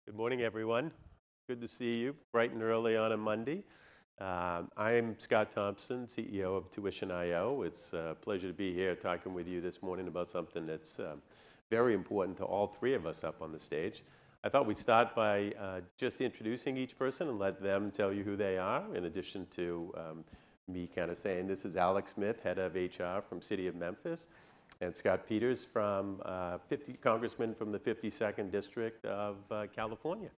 Good morning, everyone. Good to see you bright and early on a Monday. I'm Scott Thomspon, CEO of Tuition.io. It's a pleasure to be here talking with you this morning about something that's very important to all three of us up on the stage. I thought we'd start by just introducing each person and let them tell you who they are, in addition to me kind of saying, this is Alex Smith, head of HR from City of Memphis, and Scott Peters, from Congressman from the 52nd District of California.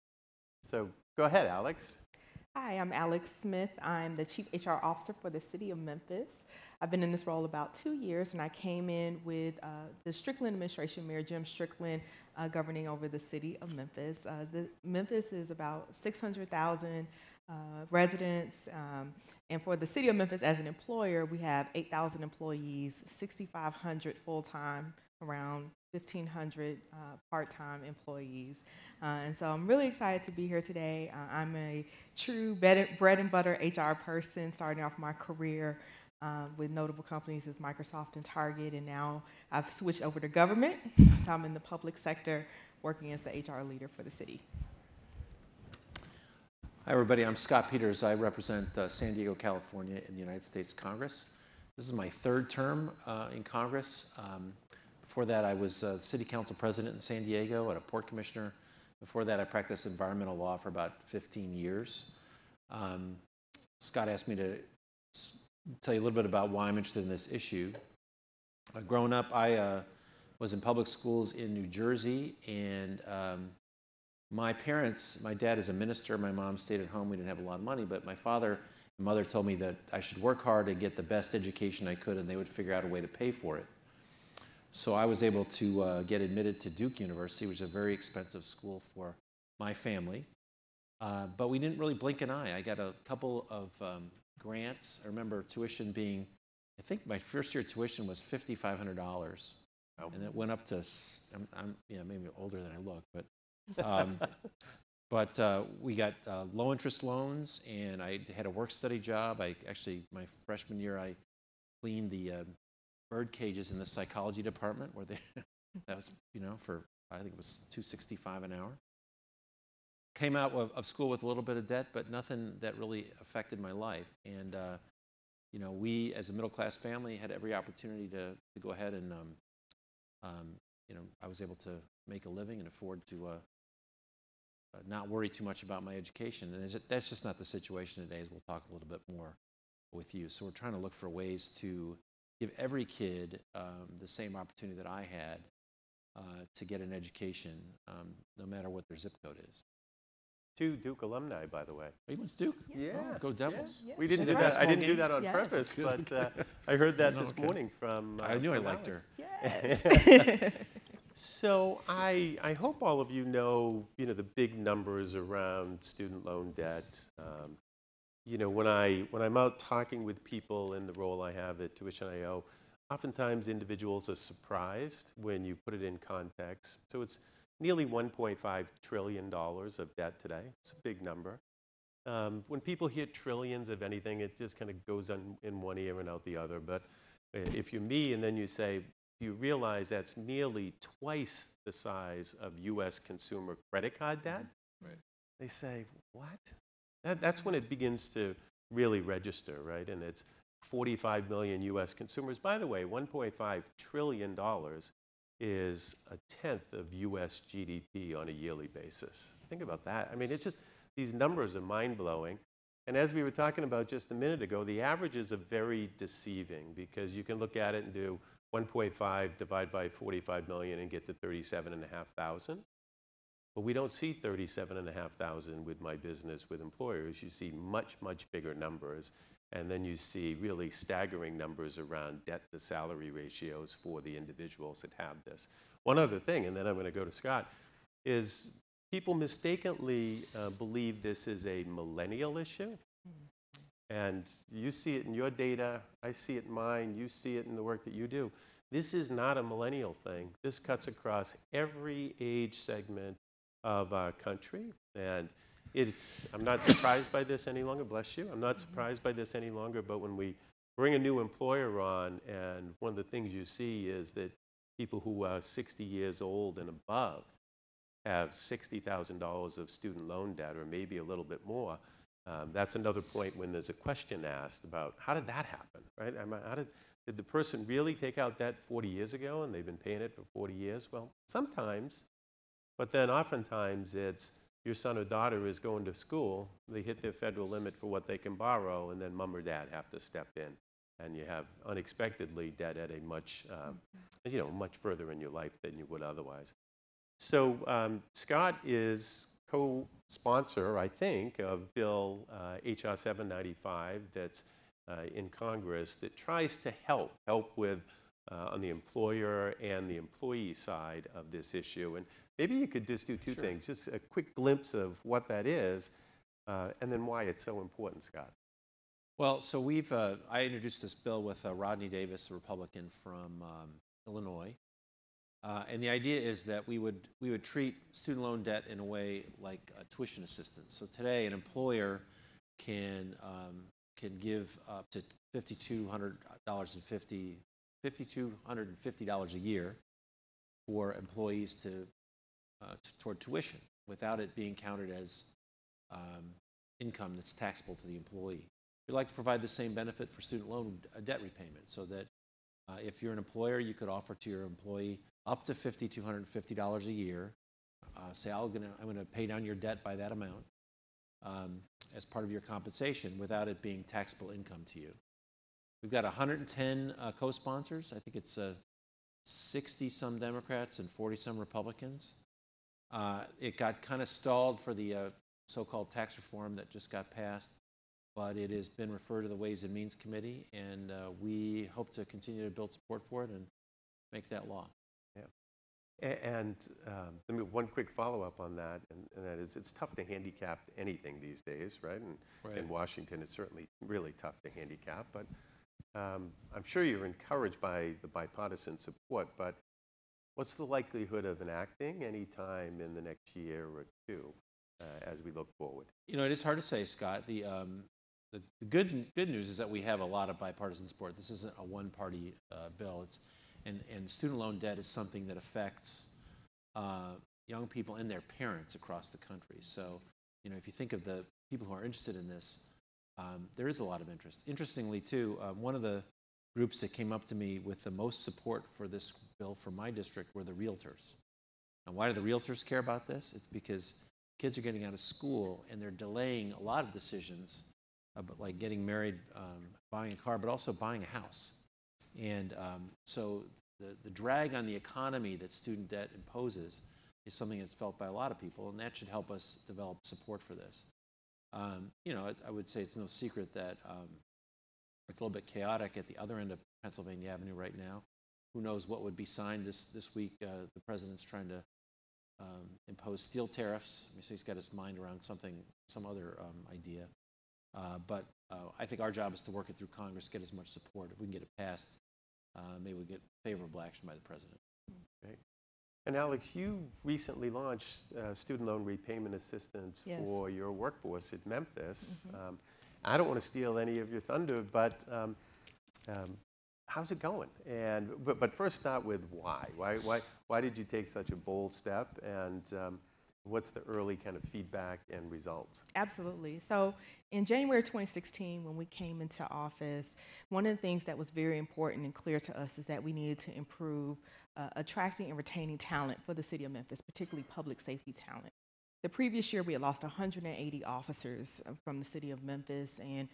So go ahead, Alex. Hi, I'm Alex Smith. I'm the Chief HR Officer for the City of Memphis. I've been in this role about 2 years, and I came in with the Strickland administration, Mayor Jim Strickland, governing over the City of Memphis. Memphis is about 600,000 residents, and for the City of Memphis as an employer, we have 8,000 employees, 6,500 full-time, around 1,500 part-time employees. And so I'm really excited to be here today. I'm a true bread and butter HR person, starting off my career with notable companies as Microsoft and Target, and now I've switched over to government. So I'm in the public sector working as the HR leader for the city. Hi, everybody. I'm Scott Peters. I represent San Diego, California in the United States Congress. This is my third term in Congress. Before that, I was City Council President in San Diego and a Port Commissioner. Before that, I practiced environmental law for about 15 years. Scott asked me to tell you a little bit about why I'm interested in this issue. Growing up, I was in public schools in New Jersey, and my parents, my dad is a minister, my mom stayed at home. We didn't have a lot of money, but my father and mother told me that I should work hard and get the best education I could, and they would figure out a way to pay for it. So I was able to get admitted to Duke University, which is a very expensive school for my family. But we didn't really blink an eye. I got a couple of grants. I remember tuition being, I think my first year tuition was $5,500. Oh. And it went up to, I'm maybe older than I look, but we got low interest loans, and I had a work study job. My freshman year, I cleaned the bird cages in the psychology department, where that was, for, I think it was $265 an hour. Came out of school with a little bit of debt, but nothing that really affected my life. And we, as a middle class family, had every opportunity to go ahead and I was able to make a living and afford to not worry too much about my education. And that's just not the situation today, as we'll talk a little bit more with you. So we're trying to look for ways to give every kid the same opportunity that I had to get an education, no matter what their zip code is. Two Duke alumni, by the way. Oh, you went to Duke? Yeah. Oh, go Devils. Yeah. We didn't do that. I didn't do that on Yes. purpose, but I heard that this morning from I knew I from liked Alex. her. Yes. So I hope all of you know, the big numbers around student loan debt. When I'm out talking with people in the role I have at Tuition.io, oftentimes individuals are surprised when you put it in context. So it's nearly $1.5 trillion of debt today. It's a big number. When people hear trillions of anything, it just kind of goes in one ear and out the other. But if you're me and then you say, you realize that's nearly twice the size of U.S. consumer credit card debt, right? They say, what? That's when it begins to really register, right? And it's 45 million U.S. consumers. By the way, $1.5 trillion is a tenth of U.S. GDP on a yearly basis. Think about that. I mean, it's just, these numbers are mind-blowing. And as we were talking about just a minute ago, the averages are very deceiving, because you can look at it and do 1.5 divide by 45 million and get to 37,500. But we don't see 37,500 with my business with employers. You see much, much bigger numbers. And then you see really staggering numbers around debt to salary ratios for the individuals that have this. One other thing, and then I'm going to go to Scott, is people mistakenly believe this is a millennial issue. And you see it in your data, I see it in mine, you see it in the work that you do. This is not a millennial thing. This cuts across every age segment of our country. And I'm not surprised by this any longer, bless you. I'm not surprised by this any longer, but when we bring a new employer on, and one of the things you see is that people who are 60 years old and above have $60,000 of student loan debt, or maybe a little bit more, that's another point when there's a question asked about how did that happen, right? Did the person really take out debt 40 years ago and they've been paying it for 40 years? Well, sometimes, but then oftentimes it's your son or daughter is going to school, they hit their federal limit for what they can borrow, and then mom or dad have to step in. And you have unexpectedly debt at a much, much further in your life than you would otherwise. So Scott is co-sponsor, I think, of Bill HR 795 that's in Congress that tries to help with on the employer and the employee side of this issue. And maybe you could just do two things, just a quick glimpse of what that is, and then why it's so important, Scott. Well, so I introduced this bill with Rodney Davis, a Republican from Illinois. And the idea is that we would treat student loan debt in a way like tuition assistance. So today, an employer can give up to $5,250 a year for employees toward tuition, without it being counted as income that's taxable to the employee. We'd like to provide the same benefit for student loan debt repayment, so that if you're an employer, you could offer to your employee up to $5,250 a year. Say, I'm going to pay down your debt by that amount as part of your compensation, without it being taxable income to you. We've got 110 co-sponsors. I think it's 60-some Democrats and 40-some Republicans. It got kind of stalled for the so-called tax reform that just got passed, but it has been referred to the Ways and Means Committee, and we hope to continue to build support for it and make that law. Yeah. And let me one quick follow-up on that, and that is it's tough to handicap anything these days, right? And in Washington, it's certainly really tough to handicap, but I'm sure you're encouraged by the bipartisan support, but what's the likelihood of enacting any time in the next year or two as we look forward? You know, it is hard to say, Scott. The good news is that we have a lot of bipartisan support. This isn't a one-party bill. And student loan debt is something that affects young people and their parents across the country. So, you know, if you think of the people who are interested in this, there is a lot of interest. Interestingly, too, one of the groups that came up to me with the most support for this bill from my district were the realtors. And why do the realtors care about this? It's because kids are getting out of school and they're delaying a lot of decisions, like getting married, buying a car, but also buying a house. And so the drag on the economy that student debt imposes is something that's felt by a lot of people, and that should help us develop support for this. You know, I would say it's no secret that it's a little bit chaotic at the other end of Pennsylvania Avenue right now. Who knows what would be signed this week? The president's trying to impose steel tariffs. I mean, so he's got his mind around some other idea. But I think our job is to work it through Congress, get as much support. If we can get it passed, maybe we'll get favorable action by the president. Great. And Alex, you recently launched student loan repayment assistance for your workforce at Memphis. Mm-hmm. I don't want to steal any of your thunder, but how's it going? And but first, start with why. Why did you take such a bold step? And what's the early kind of feedback and results? Absolutely. So in January 2016, when we came into office, one of the things that was very important and clear to us is that we needed to improve attracting and retaining talent for the city of Memphis, particularly public safety talent. The previous year, we had lost 180 officers from the city of Memphis, and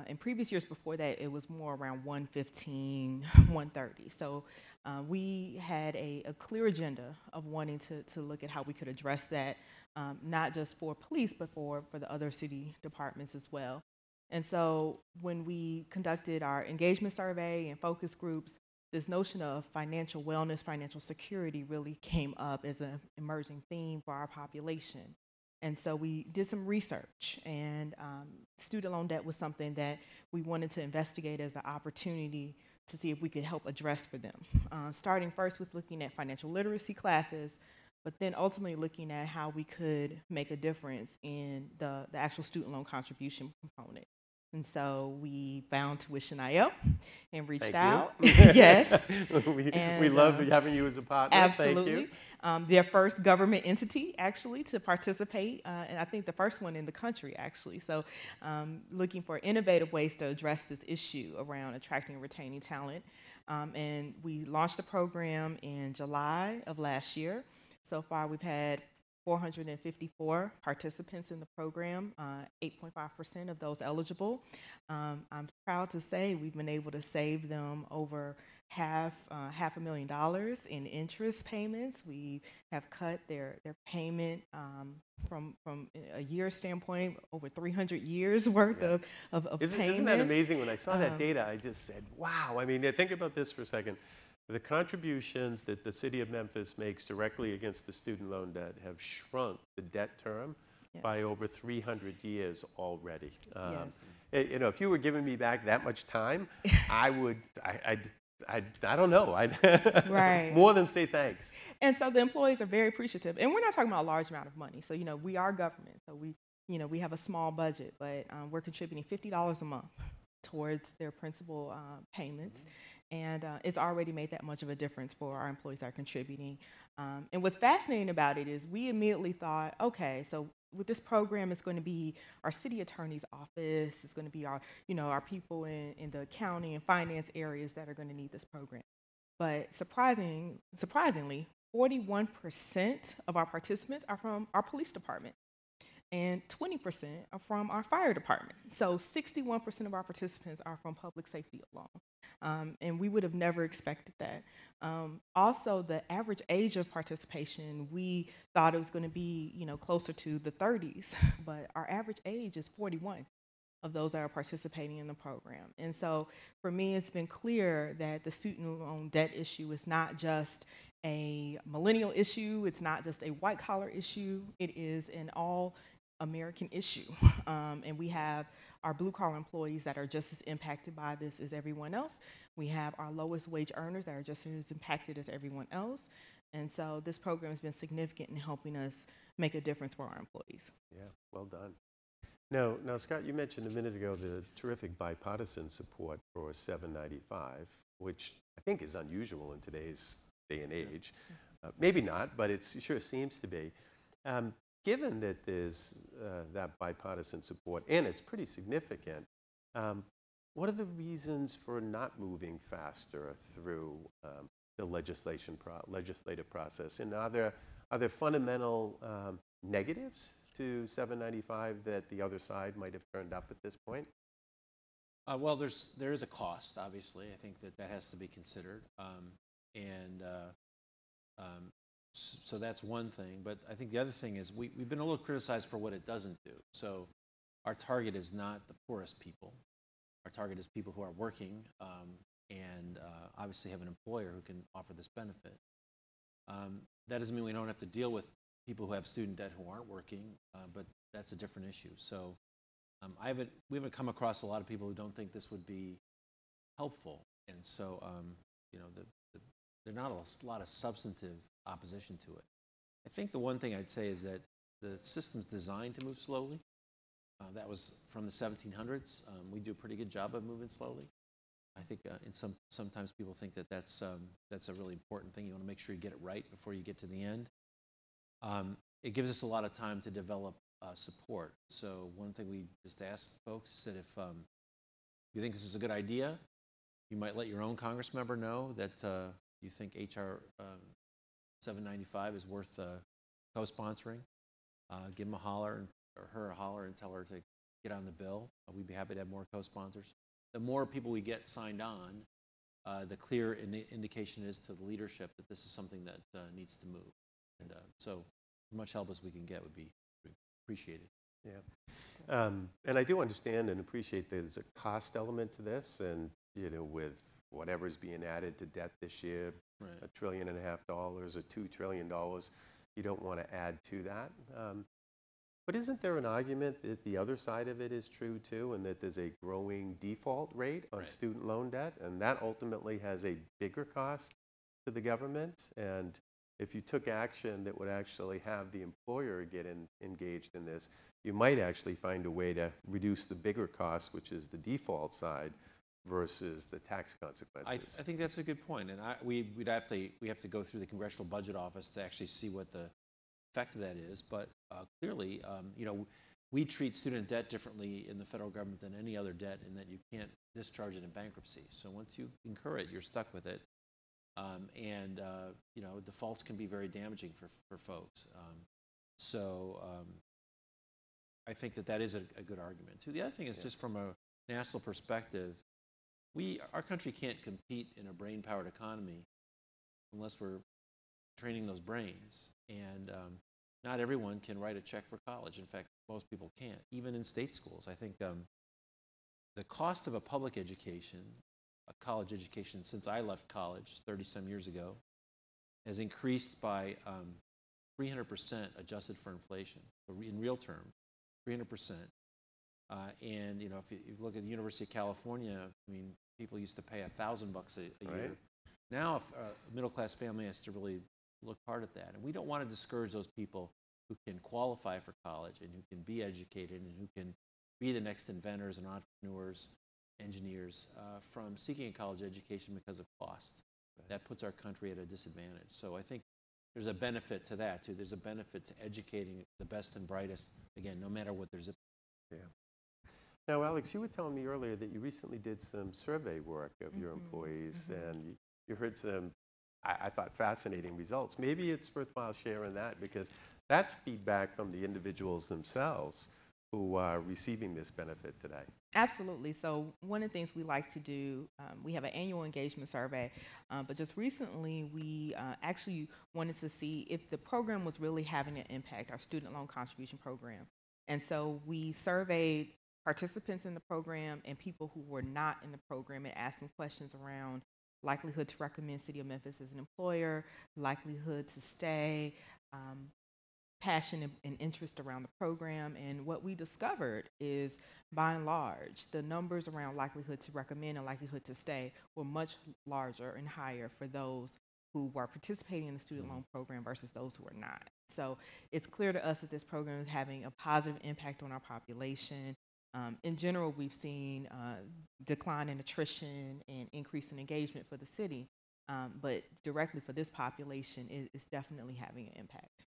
in previous years before that, it was more around 115, 130. So we had a clear agenda of wanting to look at how we could address that, not just for police, but for the other city departments as well. And so when we conducted our engagement survey and focus groups, this notion of financial wellness, financial security really came up as an emerging theme for our population. And so we did some research, and student loan debt was something that we wanted to investigate as an opportunity to see if we could help address for them. Starting first with looking at financial literacy classes, but then ultimately looking at how we could make a difference in the actual student loan contribution component. And so we found Tuition.io and reached Thank out. you. Yes. we And, love having you as a partner. Absolutely. Thank you. Their first government entity, actually, to participate, and I think the first one in the country, actually. So looking for innovative ways to address this issue around attracting and retaining talent. And we launched the program in July of last year. So far, we've had 454 participants in the program, 8.5% of those eligible. I'm proud to say we've been able to save them over $500,000 in interest payments. We have cut their payment from a year standpoint, over 300 years worth of payments. Isn't that amazing? When I saw that data, I just said, wow. I mean, think about this for a second. The contributions that the city of Memphis makes directly against the student loan debt have shrunk the debt term by over 300 years already. You know, if you were giving me back that much time, I don't know. I'd more than say thanks. And so the employees are very appreciative. And we're not talking about a large amount of money. So, you know, we are government. So we have a small budget, but we're contributing $50 a month towards their principal payments. And it's already made that much of a difference for our employees that are contributing. And what's fascinating about it is we immediately thought, okay, so with this program, it's going to be our city attorney's office. It's going to be our, you know, our people in the accounting and finance areas that are going to need this program. But surprisingly, 41% of our participants are from our police department, and 20% are from our fire department. So 61% of our participants are from public safety alone. And we would have never expected that. Also, the average age of participation, we thought it was going to be, you know, closer to the 30s, but our average age is 41 of those that are participating in the program. And so for me, it's been clear that the student loan debt issue is not just a millennial issue. It's not just a white collar issue. It is an all American issue. And we have our blue collar employees that are just as impacted by this as everyone else. We have our lowest wage earners that are just as impacted as everyone else. And so this program has been significant in helping us make a difference for our employees. Yeah, well done. Now, Scott, you mentioned a minute ago the terrific bipartisan support for 795, which I think is unusual in today's day and age. Maybe not, but it sure seems to be. Given that there's that bipartisan support, and it's pretty significant, what are the reasons for not moving faster through the legislative process? And are there fundamental negatives to 795 that the other side might have turned up at this point? Well, there is a cost, obviously. I think that has to be considered. So that's one thing. But I think the other thing is we've been a little criticized for what it doesn't do. So our target is not the poorest people. Our target is people who are working and obviously have an employer who can offer this benefit. That doesn't mean we don't have to deal with people who have student debt who aren't working, but that's a different issue. So we haven't come across a lot of people who don't think this would be helpful. And so, you know, there's not a lot of substantive opposition to it. I think the one thing I'd say is that the system's designed to move slowly. That was from the 1700s. We do a pretty good job of moving slowly. I think sometimes people think that that's a really important thing. You want to make sure you get it right before you get to the end. It gives us a lot of time to develop support. So one thing we just asked folks is that if you think this is a good idea, you might let your own Congress member know that you think HR 795 is worth co-sponsoring. Give him a holler or her a holler and tell her to get on the bill. We'd be happy to have more co-sponsors. The more people we get signed on, the clear indication is to the leadership that this is something that needs to move. And so as much help as we can get would be appreciated. Yeah. And I do understand and appreciate there's a cost element to this, and you know, with whatever's being added to debt this year, Right. $1.5 trillion or $2 trillion, you don't want to add to that. But isn't there an argument that the other side of it is true too, and that there's a growing default rate on Right. student loan debt, and that ultimately has a bigger cost to the government? And if you took action that would actually have the employer get engaged in this, you might actually find a way to reduce the bigger cost, which is the default side, versus the tax consequences. I think that's a good point, and we have to go through the Congressional Budget Office to actually see what the effect of that is. But clearly, we treat student debt differently in the federal government than any other debt, in that you can't discharge it in bankruptcy. So once you incur it, you're stuck with it, and defaults can be very damaging for folks. I think that is a good argument too. The other thing is, just from a national perspective, our country can't compete in a brain-powered economy unless we're training those brains. And not everyone can write a check for college. In fact, most people can't, even in state schools. I think the cost of a public education, a college education, since I left college 30-some years ago, has increased by 300% adjusted for inflation. In real terms, 300%. And if you look at the University of California, I mean, people used to pay $1,000 a year. Now, if a middle-class family has to really look hard at that, and we don't want to discourage those people who can qualify for college and who can be educated and who can be the next inventors and entrepreneurs, engineers, from seeking a college education because of cost. That puts our country at a disadvantage. So I think there's a benefit to that too. There's a benefit to educating the best and brightest, again, no matter what their zip. Yeah. Now, Alex, you were telling me earlier that you recently did some survey work of your employees, and you heard some, I thought, fascinating results. Maybe it's worthwhile sharing that, because that's feedback from the individuals themselves who are receiving this benefit today. Absolutely. So one of the things we like to do, we have an annual engagement survey, but just recently we actually wanted to see if the program was really having an impact, our student loan contribution program. And so we surveyed participants in the program and people who were not in the program, and asked them questions around likelihood to recommend City of Memphis as an employer, likelihood to stay, passion and interest around the program. And what we discovered is, by and large, the numbers around likelihood to recommend and likelihood to stay were much larger and higher for those who were participating in the student loan program versus those who are not. So it's clear to us that this program is having a positive impact on our population. In general, we've seen decline in attrition and increase in engagement for the city, but directly for this population, it's definitely having an impact.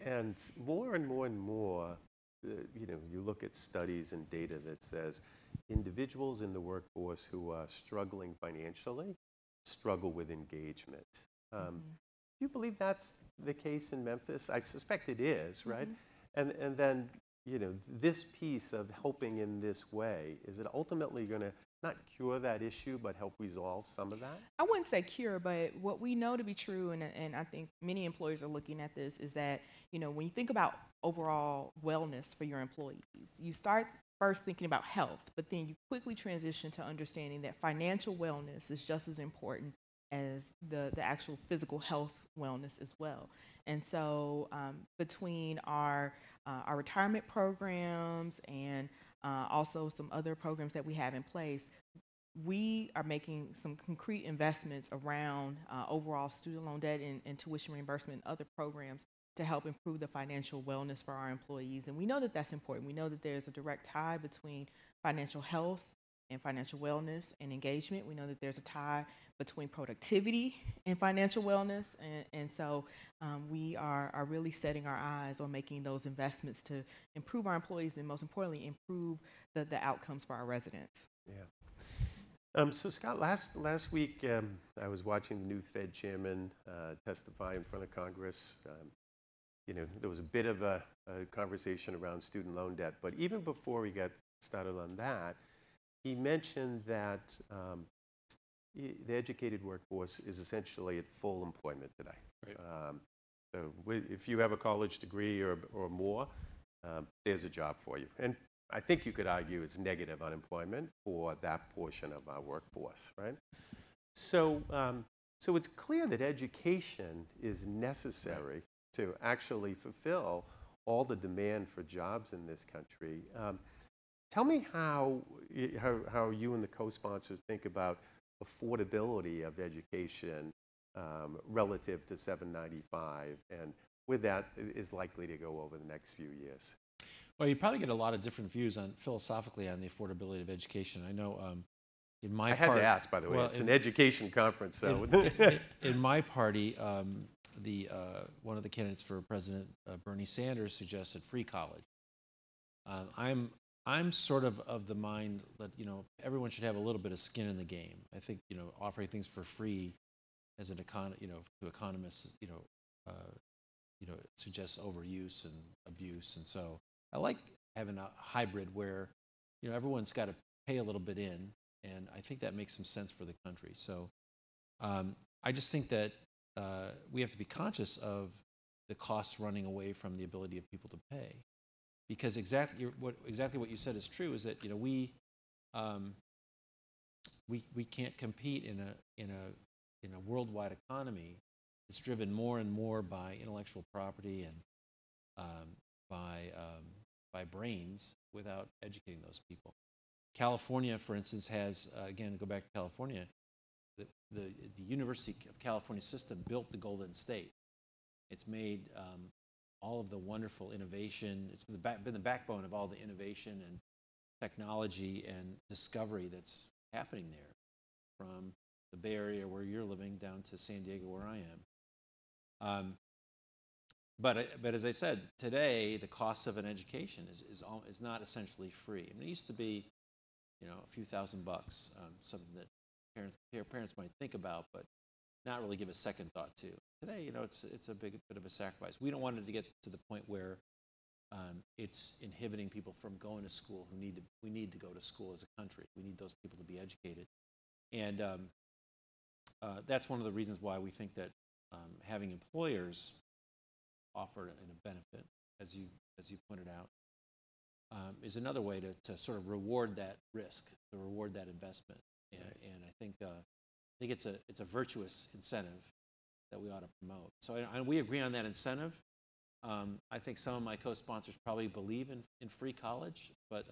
And more and more and more, you look at studies and data that says individuals in the workforce who are struggling financially struggle with engagement. Do you believe that's the case in Memphis? I suspect it is, right? And then, this piece of helping in this way, is it ultimately going to not cure that issue, but help resolve some of that? I wouldn't say cure, but what we know to be true, and I think many employers are looking at this, is that, when you think about overall wellness for your employees, you start first thinking about health, but then you quickly transition to understanding that financial wellness is just as important as the actual physical health wellness as well. And so between our retirement programs and also some other programs that we have in place, we are making some concrete investments around overall student loan debt and tuition reimbursement and other programs to help improve the financial wellness for our employees. And we know that that's important. We know that there's a direct tie between financial health and financial wellness and engagement. We know that there's a tie between productivity and financial wellness. And so we are really setting our eyes on making those investments to improve our employees and, most importantly, improve the outcomes for our residents. Yeah. So Scott, last week I was watching the new Fed chairman testify in front of Congress. There was a bit of a conversation around student loan debt, but even before we got started on that, he mentioned that the educated workforce is essentially at full employment today. Right. So if you have a college degree or more, there's a job for you. And I think you could argue it's negative unemployment for that portion of our workforce, right? So it's clear that education is necessary to actually fulfill all the demand for jobs in this country. Tell me how you and the co-sponsors think about affordability of education relative to 795, and with that is likely to go over the next few years. Well, you probably get a lot of different views on philosophically on the affordability of education. I know in my I had to ask, by the way. Well, it's an education conference, so in my party, one of the candidates for president, Bernie Sanders, suggested free college. I'm sort of the mind that everyone should have a little bit of skin in the game. I think offering things for free as an to economists suggests overuse and abuse, and so I like having a hybrid where everyone's got to pay a little bit in, and I think that makes some sense for the country. So I just think that we have to be conscious of the costs running away from the ability of people to pay, because exactly what you said is true. Is that we can't compete in a worldwide economy that's driven more and more by intellectual property and by brains without educating those people. California, for instance, has again, go back to California. The University of California system built the Golden State. It's made all of the wonderful innovation. It's been the backbone of all the innovation and technology and discovery that's happening there, from the Bay Area where you're living down to San Diego where I am. But as I said, today the cost of an education is not essentially free. I mean, it used to be, a few $1,000, something that parents might think about, but not really give a second thought to. Today, it's a bit of a sacrifice. We don't want it to get to the point where it's inhibiting people from going to school we need to go to school as a country. We need those people to be educated, and that's one of the reasons why we think that having employers offer a benefit, as you pointed out, is another way to sort of reward that risk, to reward that investment, and I think it's a virtuous incentive that we ought to promote. So we agree on that incentive. I think some of my co-sponsors probably believe in free college, but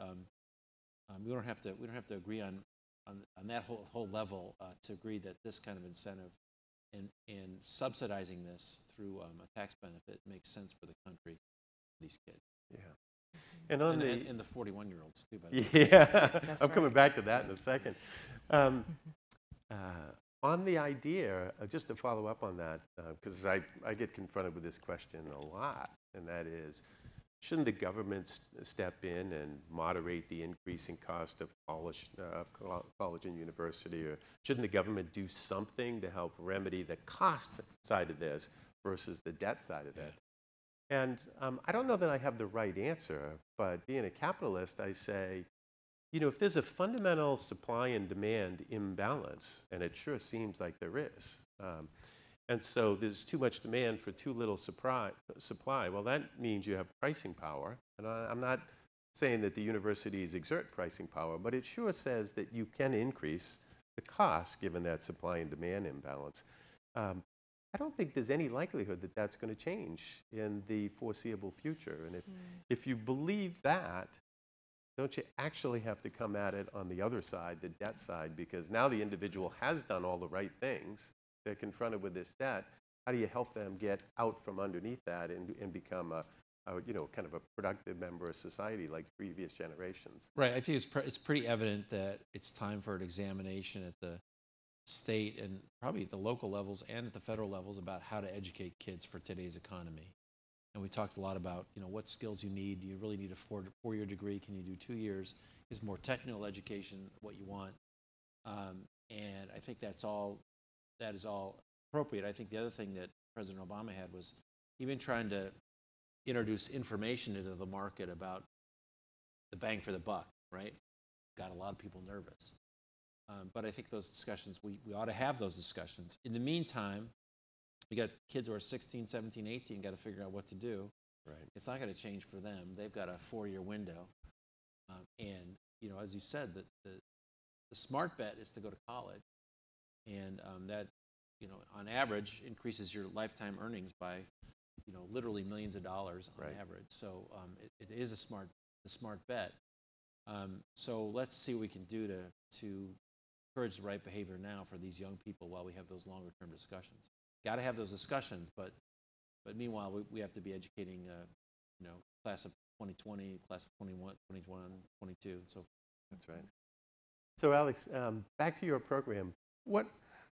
we don't have to agree on that whole level to agree that this kind of incentive and subsidizing this through a tax benefit makes sense for the country, these kids. Yeah. And on the 41-year-olds too, by the way. Yeah, I'm coming back to that in a second. On the idea, just to follow up on that, because I get confronted with this question a lot, and that is, shouldn't the government step in and moderate the increasing cost of college and university, or shouldn't the government do something to help remedy the cost side of this versus the debt side of it? And I don't know that I have the right answer, but being a capitalist, I say, if there's a fundamental supply and demand imbalance, and it sure seems like there is, and so there's too much demand for too little supply, well, that means you have pricing power. And I'm not saying that the universities exert pricing power, but it sure says that you can increase the cost given that supply and demand imbalance. I don't think there's any likelihood that that's going to change in the foreseeable future. And if you believe that, don't you actually have to come at it on the other side, the debt side? Because now the individual has done all the right things. They're confronted with this debt. How do you help them get out from underneath that and become a kind of a productive member of society like previous generations? Right. I think it's pretty evident that it's time for an examination at the state and probably at the local levels and at the federal levels about how to educate kids for today's economy. And we talked a lot about, what skills you need. Do you really need a four-year degree? Can you do 2 years? Is more technical education what you want? And I think that is all appropriate. I think the other thing that President Obama had was even trying to introduce information into the market about the bang for the buck, right? Got a lot of people nervous. But I think those discussions, we ought to have those discussions. In the meantime, we got kids who are 16, 17, 18, got to figure out what to do. Right. It's not going to change for them. They've got a 4-year window. And, as you said, the smart bet is to go to college. And that, on average, increases your lifetime earnings by, literally millions of dollars on average. So it is a smart bet. So let's see what we can do to encourage the right behavior now for these young people while we have those longer term discussions. Got to have those discussions, but meanwhile, we have to be educating, class of 2020, class of 21, 22, and so forth. That's right. So Alex, back to your program.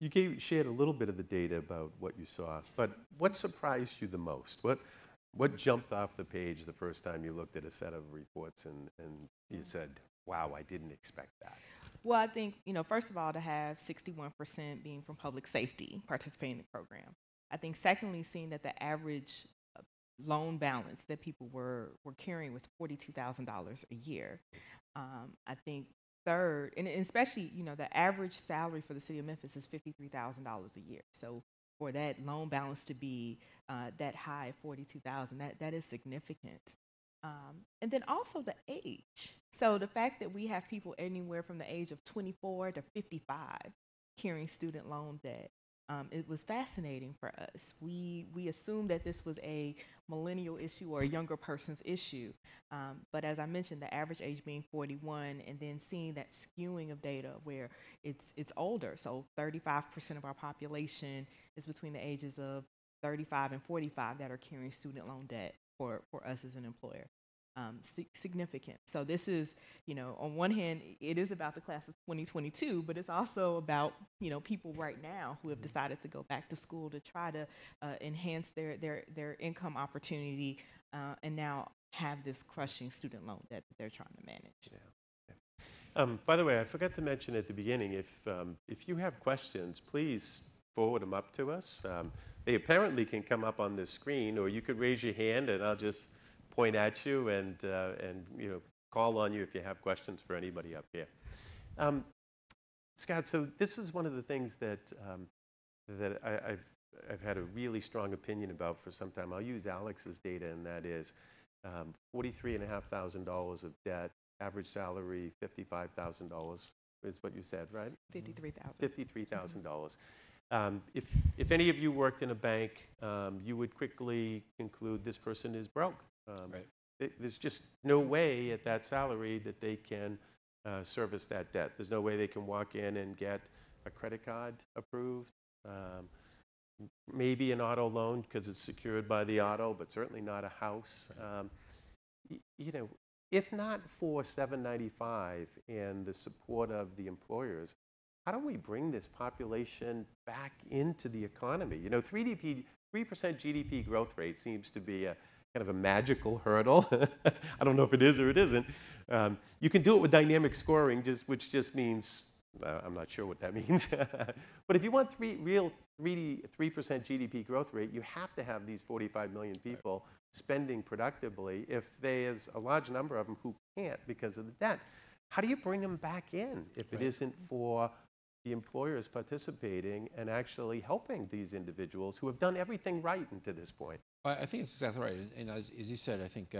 You shared a little bit of the data about what you saw, but what surprised you the most? What jumped off the page the first time you looked at a set of reports and you said, wow, I didn't expect that? Well, I think, first of all, to have 61% being from public safety participating in the program. I think secondly, seeing that the average loan balance that people were carrying was $42,000 a year. I think third, and especially, the average salary for the city of Memphis is $53,000 a year. So for that loan balance to be that high, 42,000, that is significant. And then also the age. So the fact that we have people anywhere from the age of 24 to 55 carrying student loan debt, it was fascinating for us. We assumed that this was a millennial issue or a younger person's issue. But as I mentioned, the average age being 41, and then seeing that skewing of data where it's older. So 35% of our population is between the ages of 35 and 45 that are carrying student loan debt for us as an employer. Significant. So this is, on one hand, it is about the class of 2022, but it's also about, people right now who have decided to go back to school to try to enhance their income opportunity and now have this crushing student loan debt that they're trying to manage. Yeah. By the way, I forgot to mention at the beginning, if you have questions, please forward them up to us. They apparently can come up on this screen, or you could raise your hand and I'll just point at you and call on you if you have questions for anybody up here. Scott, so this was one of the things that I've had a really strong opinion about for some time. I'll use Alex's data, and that is $43,500 of debt, average salary $55,000 is what you said, right? $53,000. $53,000. If any of you worked in a bank, you would quickly conclude this person is broke. Right. There's just no way at that salary that they can service that debt. There's no way they can walk in and get a credit card approved, maybe an auto loan because it's secured by the auto, but certainly not a house. If not for 795 and the support of the employers, how do we bring this population back into the economy? 3% GDP growth rate seems to be a kind of a magical hurdle. I don't know if it is or it isn't. You can do it with dynamic scoring, which just means, I'm not sure what that means. But if you want 3% GDP growth rate, you have to have these 45 million people spending productively. If there's a large number of them who can't because of the debt, how do you bring them back in if it isn't for the employers participating and actually helping these individuals who have done everything right to this point? I think it's exactly right. And as you said, I think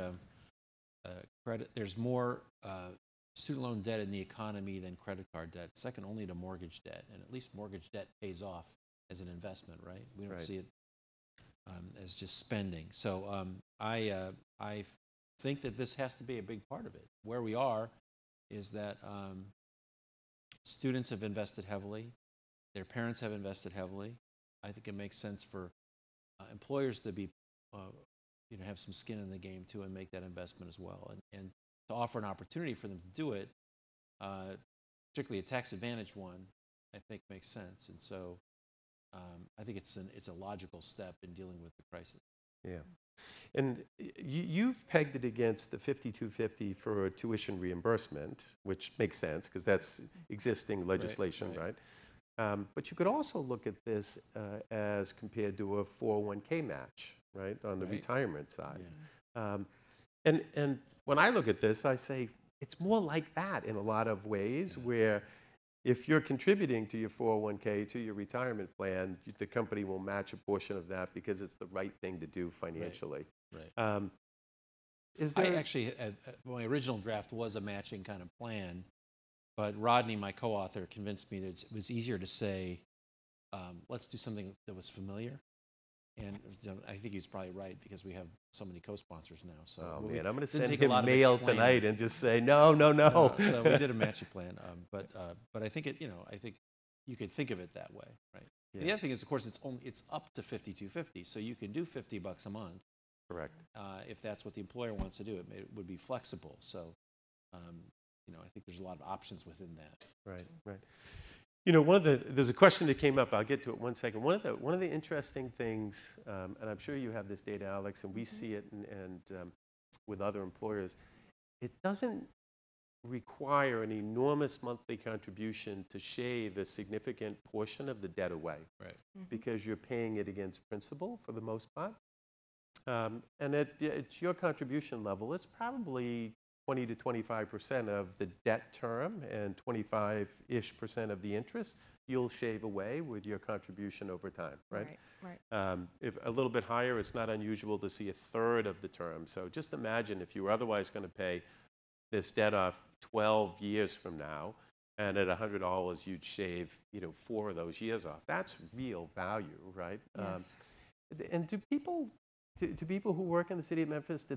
there's more student loan debt in the economy than credit card debt, second only to mortgage debt. And at least mortgage debt pays off as an investment, right? We don't see it as just spending. So I think that this has to be a big part of it. Where we are is that students have invested heavily. Their parents have invested heavily. I think it makes sense for employers to be, have some skin in the game too and make that investment as well. And to offer an opportunity for them to do it, particularly a tax advantage one, I think makes sense. And so I think it's a logical step in dealing with the crisis. Yeah. And you've pegged it against the 5250 for tuition reimbursement, which makes sense because that's existing legislation, right? But you could also look at this as compared to a 401k match, right, on the retirement side. Yeah. And when I look at this, I say it's more like that in a lot of ways, where if you're contributing to your 401k, to your retirement plan, the company will match a portion of that because it's the right thing to do financially. Right. My original draft was a matching kind of plan, but Rodney, my co-author, convinced me that it was easier to say, let's do something that was familiar. And I think he's probably right because we have so many co-sponsors now. So Oh man, I'm going to didn't send take a him lot of mail explaining. tonight and just say no, no, no. So we did a matching plan, but I think I think you could think of it that way, right? Yeah. The other thing is, of course, it's up to $5,250, so you can do $50 a month. Correct. If that's what the employer wants to do, it would be flexible. So, I think there's a lot of options within that. Right, right. There's a question that came up. I'll get to it one second. One of the interesting things, and I'm sure you have this data, Alex, and we see it and with other employers, it doesn't require an enormous monthly contribution to shave a significant portion of the debt away, Right. because you're paying it against principal for the most part. And at your contribution level, it's probably 20 to 25% of the debt term and 25-ish% of the interest you'll shave away with your contribution over time, right? Right. If a little bit higher, it's not unusual to see a third of the term. So just imagine if you were otherwise going to pay this debt off 12 years from now, and at $100 you'd shave 4 of those years off. That's real value, right? Yes. And do people who work in the city of Memphis, do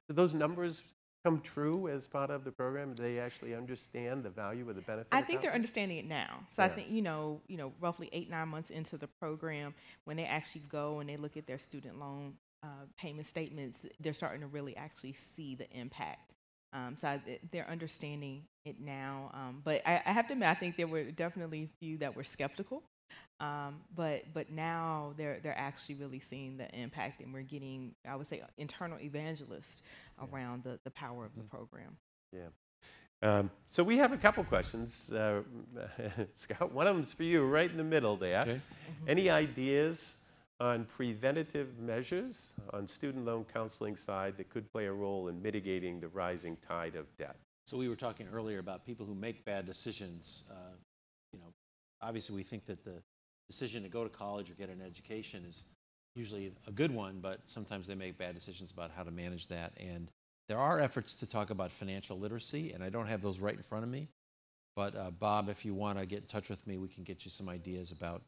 those numbers come true as part of the program? Do they actually understand the value of the benefit? I think they're understanding it now. So Yeah. I think, roughly 8-9 months into the program, when they actually go and they look at their student loan payment statements, they're starting to really actually see the impact. They're understanding it now. But I have to admit, I think there were definitely a few that were skeptical. But now they're actually really seeing the impact, and we're getting, I would say, internal evangelists around the power of the program. Yeah. So we have a couple questions. Scott, one of them's for you, right in the middle there. Okay. Any ideas on preventative measures on student loan counseling side that could play a role in mitigating the rising tide of debt? So we were talking earlier about people who make bad decisions. Obviously we think that the decision to go to college or get an education is usually a good one, but sometimes they make bad decisions about how to manage that. And there are efforts to talk about financial literacy, and I don't have those right in front of me. But Bob, if you want to get in touch with me, we can get you some ideas about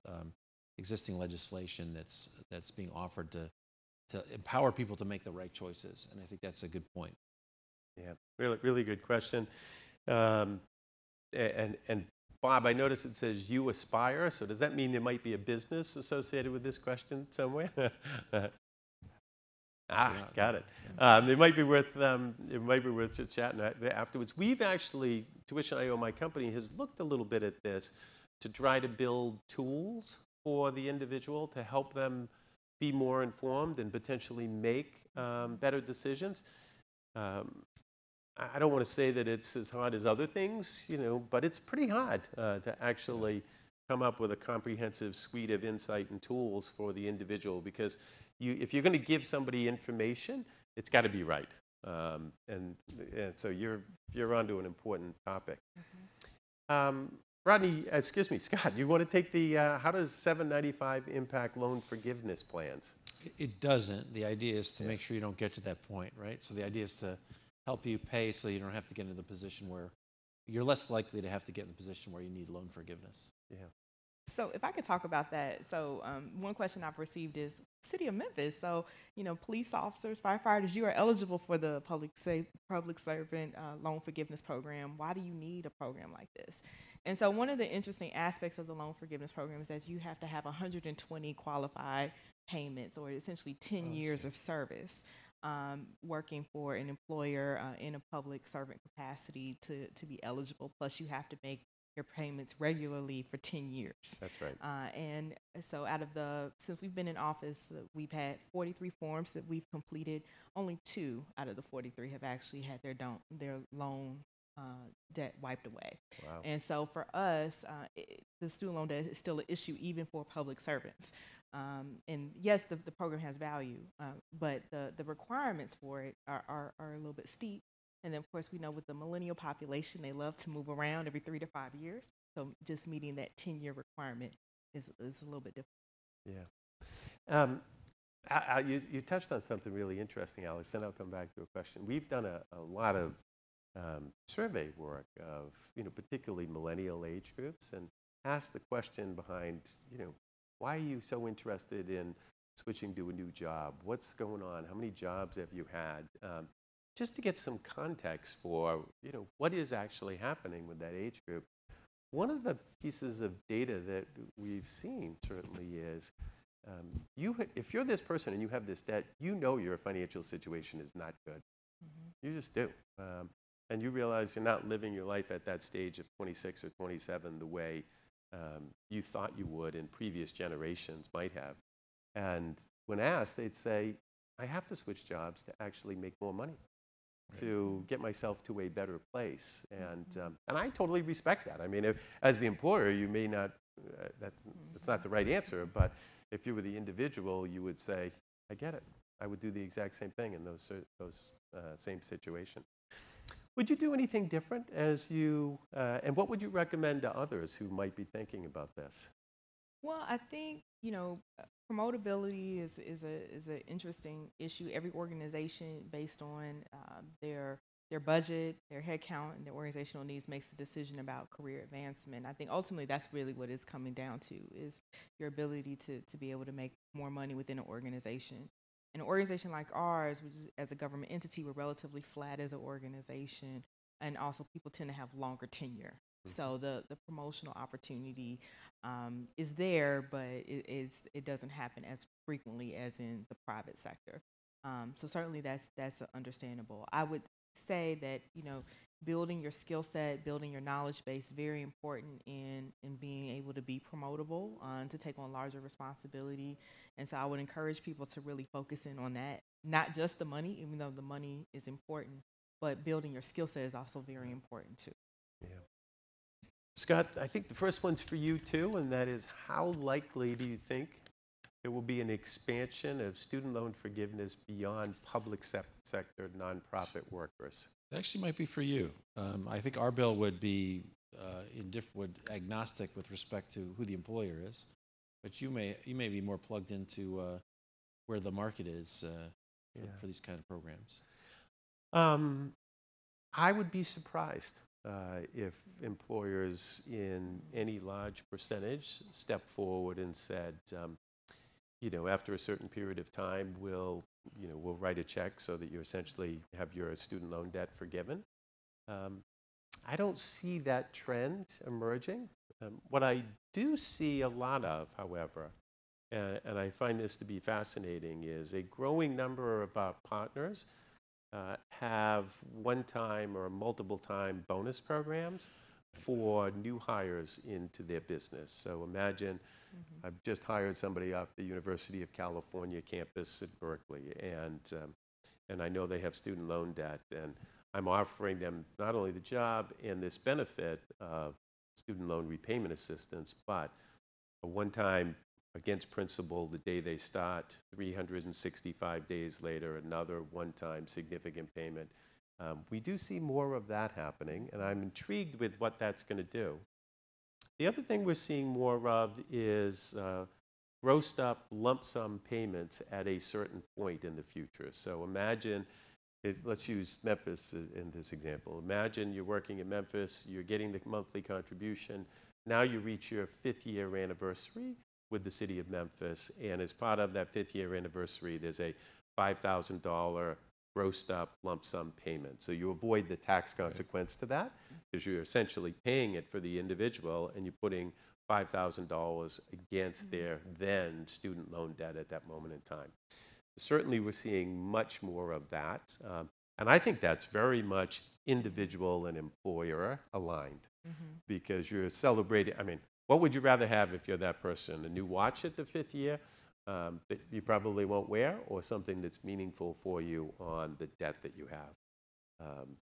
existing legislation that's being offered to empower people to make the right choices. And I think that's a good point. Yeah, really, really good question. And Bob, I notice it says you aspire. So does that mean there might be a business associated with this question somewhere? Got it. It might be worth just chatting afterwards. We've actually, Tuition.io, my company, has looked a little bit at this to try to build tools for the individual to help them be more informed and potentially make better decisions. I don't want to say that it's as hard as other things, but it's pretty hard to actually come up with a comprehensive suite of insight and tools for the individual, because if you're going to give somebody information, it's got to be right. And so you're onto an important topic. Scott, you want to take the how does 795 impact loan forgiveness plans? It doesn't. The idea is to make sure you don't get to that point, right? So the idea is to help you pay so you don't have to get into the position where you're less likely to have to get in the position where you need loan forgiveness. Yeah. So if I could talk about that. So one question I've received is, City of Memphis, so, police officers, firefighters, you are eligible for the public servant loan forgiveness program. Why do you need a program like this? And so one of the interesting aspects of the loan forgiveness program is that you have to have 120 qualified payments, or essentially 10 years of service, working for an employer in a public servant capacity to be eligible. Plus you have to make your payments regularly for 10 years. That's right. And so since we've been in office, we've had 43 forms that we've completed. Only 2 out of the 43 have actually had their loan debt wiped away. Wow. And so for us, the student loan debt is still an issue even for public servants. And yes, the program has value, but the requirements for it are a little bit steep. And then, of course, we know with the millennial population, they love to move around every 3 to 5 years. So just meeting that 10-year requirement is a little bit difficult. Yeah. You touched on something really interesting, Alex, and I'll come back to a question. We've done a lot of survey work of, particularly millennial age groups, and asked the question behind, why are you so interested in switching to a new job? What's going on? How many jobs have you had? Just to get some context for, what is actually happening with that age group. One of the pieces of data that we've seen certainly is if you're this person and you have this debt, your financial situation is not good. You just do. And you realize you're not living your life at that stage of 26 or 27 the way you thought you would in previous generations might have. And when asked, they'd say, I have to switch jobs to actually make more money, to get myself to a better place. And I totally respect that. I mean, as the employer, you may not, that's not the right answer, but if you were the individual, you would say, I get it. I would do the exact same thing in those same situation. Would you do anything different and what would you recommend to others who might be thinking about this? Well, I think, promotability is an interesting issue. Every organization, based on their budget, their headcount, and their organizational needs, makes a decision about career advancement. I think ultimately that's really what it's coming down to, is your ability to be able to make more money within an organization. An organization like ours, which is, as a government entity, we're relatively flat as an organization, and also people tend to have longer tenure. So the promotional opportunity is there, but it doesn't happen as frequently as in the private sector. So certainly that's understandable. I would say that building your skill set, building your knowledge base, very important in being able to be promotable, to take on larger responsibility. And so I would encourage people to really focus in on that, not just the money, even though the money is important, but building your skill set is also very important too. Yeah. Scott, I think the first one's for you too, and that is, how likely do you think there will be an expansion of student loan forgiveness beyond public sector nonprofit workers? It actually might be for you. I think our bill would be agnostic with respect to who the employer is, but you may be more plugged into where the market is for these kind of programs. I would be surprised if employers in any large percentage stepped forward and said, after a certain period of time, we'll write a check so that you essentially have your student loan debt forgiven. I don't see that trend emerging. What I do see a lot of, however, and I find this to be fascinating, is a growing number of our partners have one-time or multiple-time bonus programs for new hires into their business. So imagine I've just hired somebody off the University of California campus at Berkeley, and I know they have student loan debt, and I'm offering them not only the job and this benefit of student loan repayment assistance, but a one-time against principal the day they start, 365 days later, another one-time significant payment. We do see more of that happening, and I'm intrigued with what that's going to do. The other thing we're seeing more of is grossed up lump sum payments at a certain point in the future. So imagine, let's use Memphis in this example. Imagine you're working in Memphis, you're getting the monthly contribution. Now you reach your 5th year anniversary with the city of Memphis, and as part of that 5th year anniversary, there's a $5,000 grossed up lump sum payment. So you avoid the tax consequence to that, because you're essentially paying it for the individual, and you're putting $5,000 against their then student loan debt at that moment in time. Certainly we're seeing much more of that, and I think that's very much individual and employer aligned, because you're celebrating. I mean, what would you rather have if you're that person? A new watch at the 5th year that you probably won't wear, or something that's meaningful for you on the debt that you have?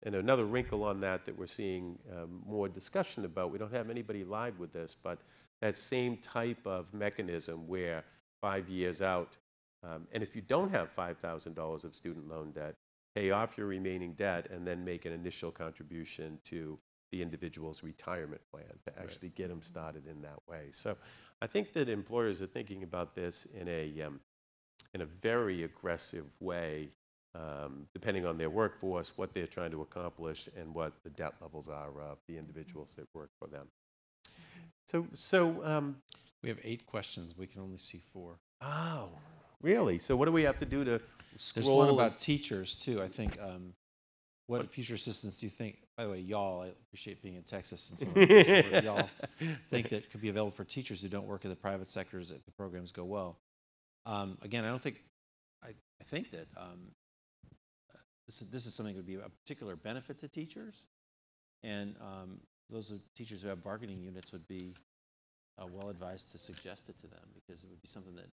And another wrinkle on that we're seeing more discussion about, we don't have anybody live with this, but that same type of mechanism where 5 years out, and if you don't have $5,000 of student loan debt, pay off your remaining debt and then make an initial contribution to the individual's retirement plan to actually get them started in that way. So I think that employers are thinking about this in a very aggressive way, depending on their workforce, what they're trying to accomplish, and what the debt levels are of the individuals that work for them. So we have 8 questions. We can only see 4. Oh, Really? So what do we have to do to There's scroll? one about teachers too. I think. What future assistance do you think? By the way, y'all, I appreciate being in Texas, and some of the y'all think that could be available for teachers who don't work in the private sectors if the programs go well. Again, I don't think. I think that this is something that would be a particular benefit to teachers, and those teachers who have bargaining units would be well advised to suggest it to them, because it would be something that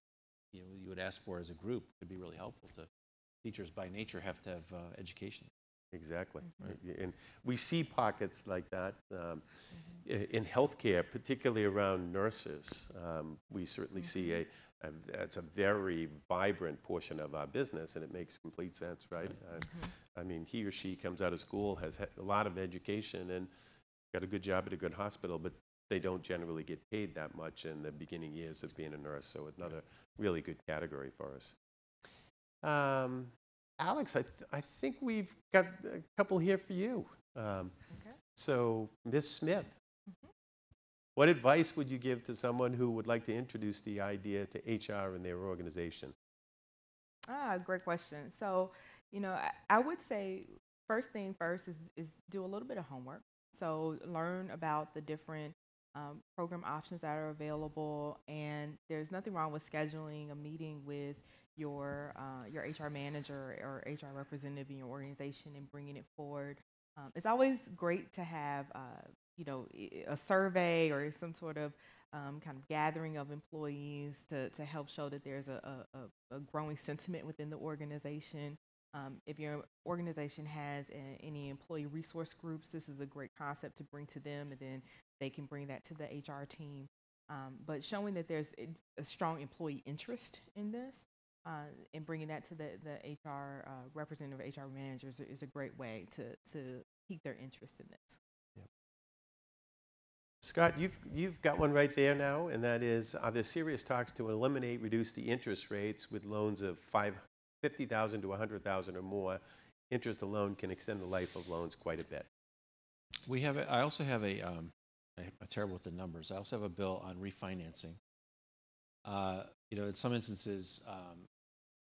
you would ask for as a group. It could be really helpful to teachers. By nature, have to have education. Exactly. Right. And we see pockets like that in healthcare, particularly around nurses. We certainly see that's a very vibrant portion of our business, and it makes complete sense, right? I mean, he or she comes out of school, has had a lot of education, and got a good job at a good hospital, but they don't generally get paid that much in the beginning years of being a nurse. So another really good category for us. Alex, I think we've got a couple here for you. So, Ms. Smith, what advice would you give to someone who would like to introduce the idea to HR in their organization? Great question. So, I would say first thing first is do a little bit of homework. So learn about the different program options that are available, and there's nothing wrong with scheduling a meeting with your HR manager or HR representative in your organization and bringing it forward. It's always great to have a survey or some sort of kind of gathering of employees to help show that there's a growing sentiment within the organization. If your organization has any employee resource groups, this is a great concept to bring to them, and then they can bring that to the HR team. But showing that there's a strong employee interest in this and bringing that to the HR representative, HR managers is a great way to pique their interest in this. Yep. Scott, you've got one right there now, and that is, are there serious talks to reduce the interest rates with loans of $50,000 to $100,000 or more? Interest alone can extend the life of loans quite a bit. We have. I also have I'm terrible with the numbers. I also have a bill on refinancing. In some instances,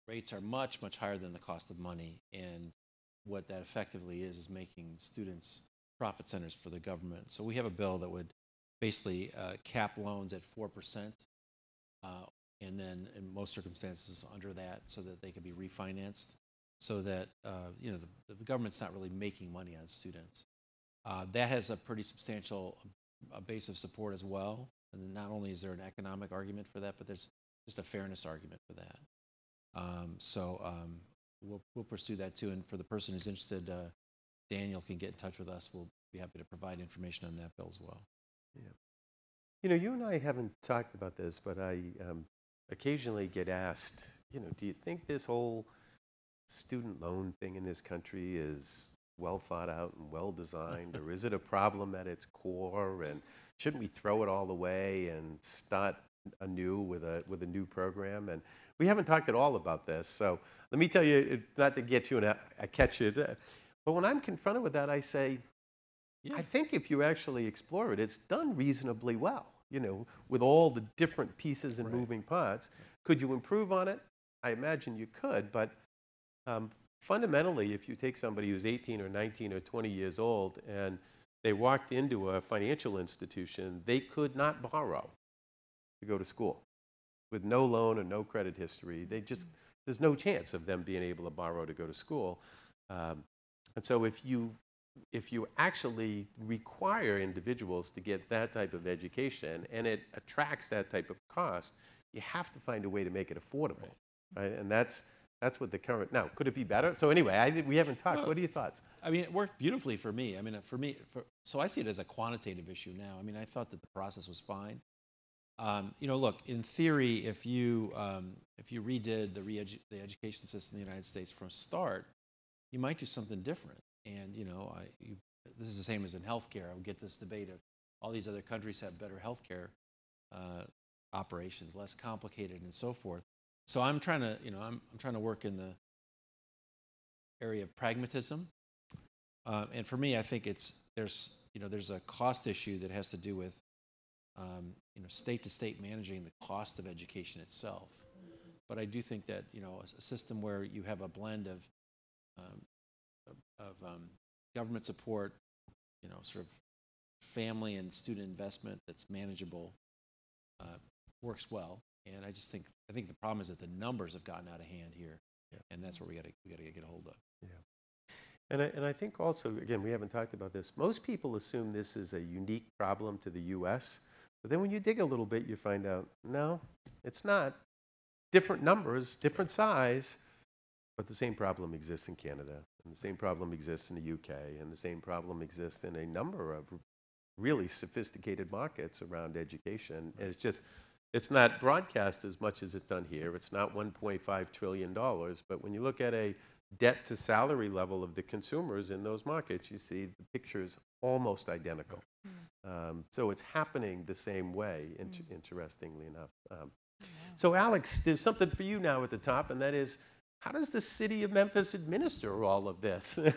rates are much higher than the cost of money, and what that effectively is making students profit centers for the government. So we have a bill that would basically cap loans at 4%. And then in most circumstances under that, so that they can be refinanced, so that the government's not really making money on students. That has a pretty substantial base of support as well. And not only is there an economic argument for that, but there's just a fairness argument for that. We'll pursue that too. And for the person who's interested, Daniel can get in touch with us. We'll be happy to provide information on that bill as well. Yeah. You and I haven't talked about this, but I occasionally get asked, do you think this whole student loan thing in this country is well thought out and well designed, or is it a problem at its core, and shouldn't we throw it all away and start anew with a new program? And we haven't talked at all about this, so let me tell you, not to get you and I catch you, but when I'm confronted with that, I say, I think if you actually explore it, it's done reasonably well, with all the different pieces and moving parts. Could you improve on it? I imagine you could, but fundamentally, if you take somebody who's 18 or 19 or 20 years old and they walked into a financial institution, they could not borrow to go to school. With no loan or no credit history, there's no chance of them being able to borrow to go to school. And so if you actually require individuals to get that type of education and it attracts that type of cost, you have to find a way to make it affordable, right? And that's what the current, now, could it be better? So anyway, we haven't talked. What are your thoughts? I mean, it worked beautifully for me. I mean, so I see it as a quantitative issue now. I mean, I thought that the process was fine. Look, in theory, if you redid the education system in the United States from start, you might do something different. And this is the same as in healthcare. I would get this debate of all these other countries have better healthcare operations, less complicated, and so forth. So I'm trying to work in the area of pragmatism. And for me, I think there's a cost issue that has to do with state to state managing the cost of education itself. But I do think that, a system where you have a blend of government support, sort of family and student investment that's manageable, works well. And I think the problem is that the numbers have gotten out of hand here, and that's what we got to get a hold of. Yeah. And I think also, again, we haven't talked about this. Most people assume this is a unique problem to the U.S., but then when you dig a little bit, you find out, no, it's not. Different numbers, different size, but the same problem exists in Canada, and the same problem exists in the UK, and the same problem exists in a number of really sophisticated markets around education. And it's not broadcast as much as it's done here. It's not $1.5 trillion, but when you look at a debt to salary level of the consumers in those markets, you see the picture's almost identical. So it's happening the same way, interestingly enough. So Alex, there's something for you now at the top, and that is, how does the city of Memphis administer all of this? Sure.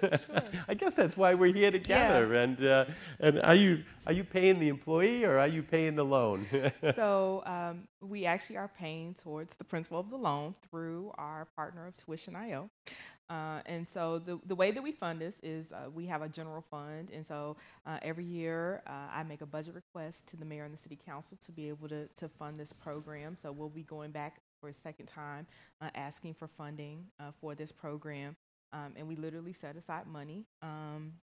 I guess that's why we're here together. Yeah. And are you paying the employee, or are you paying the loan? So we actually are paying towards the principal of the loan through our partner of Tuition.io. And so the way that we fund this is we have a general fund, and so every year I make a budget request to the mayor and the city council to be able to fund this program. So we'll be going back for a second time asking for funding for this program, and we literally set aside money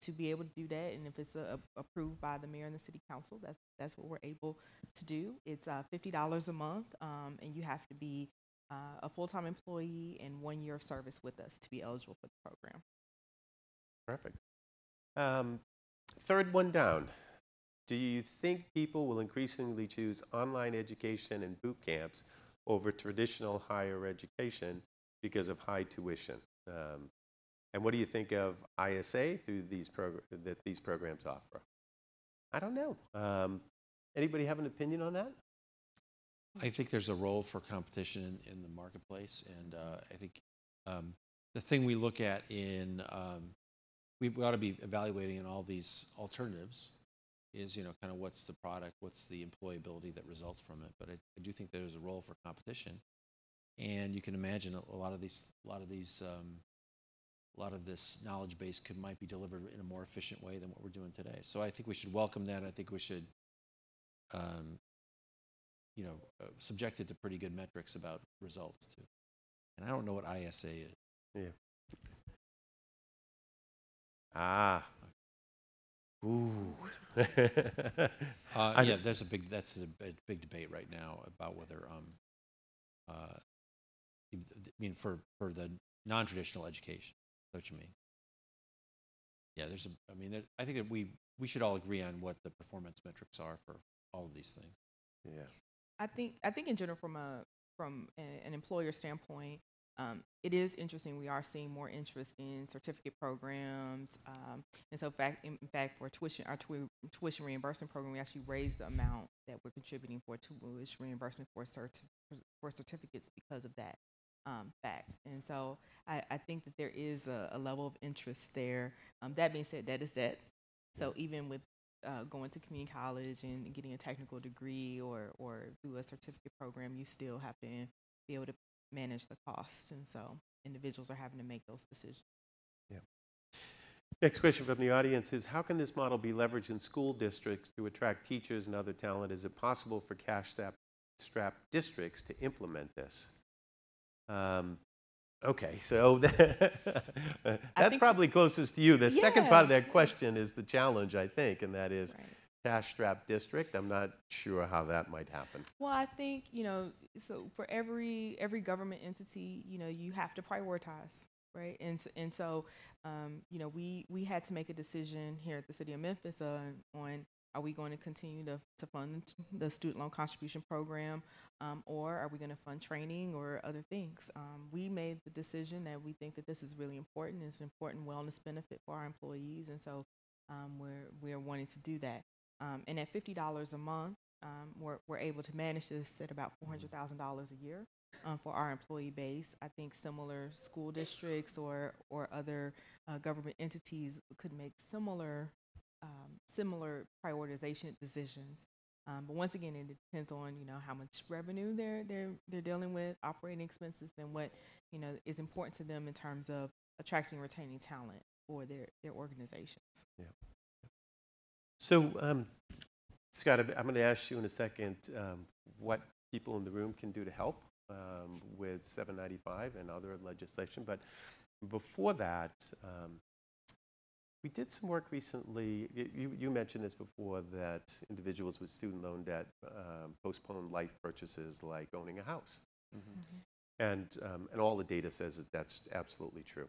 to be able to do that. And if it's approved by the mayor and the city council, that's what we're able to do. It's $50 a month, and you have to be a full-time employee and 1 year of service with us to be eligible for the program. Perfect. Third one down. Do you think people will increasingly choose online education and boot camps over traditional higher education because of high tuition? And what do you think of ISA through that these programs offer? I don't know. Anybody have an opinion on that? I think there's a role for competition in the marketplace, and I think the thing we look at we ought to be evaluating in all these alternatives is, kind of what's the product, what's the employability that results from it. But I do think there's a role for competition, and you can imagine a lot of this knowledge base might be delivered in a more efficient way than what we're doing today. So I think we should welcome that. I think we should subject it to pretty good metrics about results too. And I don't know what ISA is. Yeah. Ah. Ooh. Yeah, that's a big debate right now about whether for the non-traditional education. That's what you mean? Yeah, I think that we should all agree on what the performance metrics are for all of these things. Yeah. I think in general, from an employer standpoint, it is interesting. We are seeing more interest in certificate programs, and so in fact, for our tuition reimbursement program, we actually raised the amount that we're contributing for tuition reimbursement for certificates because of that fact. And so I think that there is a level of interest there. That being said, that is that. So even with going to community college and getting a technical degree or do a certificate program, you still have to be able to manage the cost. And so individuals are having to make those decisions. Yeah. Next question from the audience is, how can this model be leveraged in school districts to attract teachers and other talent? Is it possible for cash-strapped districts to implement this? Okay, so that's probably closest to you. The second part of that question is the challenge, I think, and that is cash-strapped district. I'm not sure how that might happen. Well, I think, so for every government entity, you have to prioritize, right? And so, we had to make a decision here at the City of Memphis on are we going to continue to fund the student loan contribution program, or are we going to fund training or other things? We made the decision that we think that this is really important. It's an important wellness benefit for our employees, and so we're wanting to do that. And at $50 a month, we're able to manage this at about $400,000 a year for our employee base. I think similar school districts or other government entities could make similar prioritization decisions But once again, it depends on, how much revenue they're dealing with, operating expenses, and what, is important to them in terms of attracting and retaining talent for their organizations. Yeah. So, Scott, I'm going to ask you in a second what people in the room can do to help with 795 and other legislation. But before that, we did some work recently. You mentioned this before, that individuals with student loan debt postpone life purchases like owning a house. And all the data says that that's absolutely true.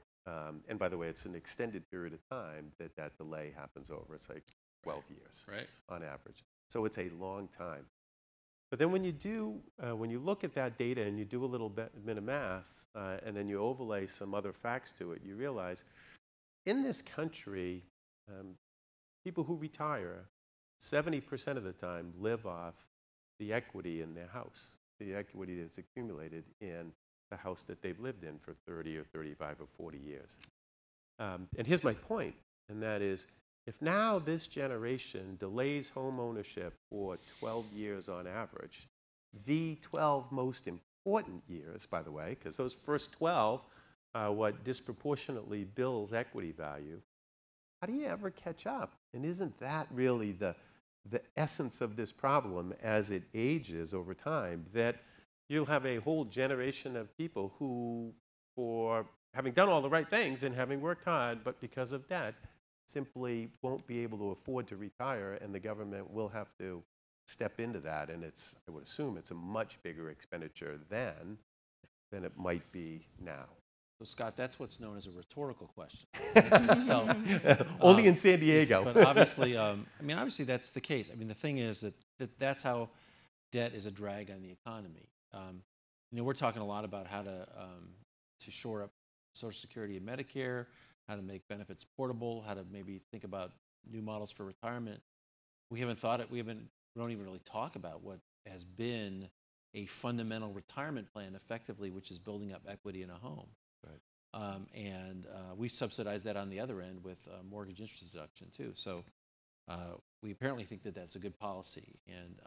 And by the way, it's an extended period of time that delay happens over. It's like 12 years on average. So it's a long time. But then when you look at that data and you do a little bit of math, and then you overlay some other facts to it, you realize in this country, people who retire, 70% of the time live off the equity in their house, the equity that's accumulated in the house that they've lived in for 30 or 35 or 40 years. And here's my point, and that is, if now this generation delays home ownership for 12 years on average, the 12 most important years, by the way, because those first 12 are what disproportionately builds equity value, how do you ever catch up? And isn't that really the essence of this problem as it ages over time, that you'll have a whole generation of people who, for having done all the right things and having worked hard, but because of debt, simply won't be able to afford to retire, and the government will have to step into that. And I would assume it's a much bigger expenditure than it might be now. So, Scott, that's what's known as a rhetorical question. So, only in San Diego. But obviously, obviously that's the case. I mean, the thing is that's how debt is a drag on the economy. We're talking a lot about how to shore up Social Security and Medicare, how to make benefits portable, how to maybe think about new models for retirement. We don't even really talk about what has been a fundamental retirement plan effectively, which is building up equity in a home. Right. And we subsidize that on the other end with mortgage interest deduction too. So we apparently think that that's a good policy. And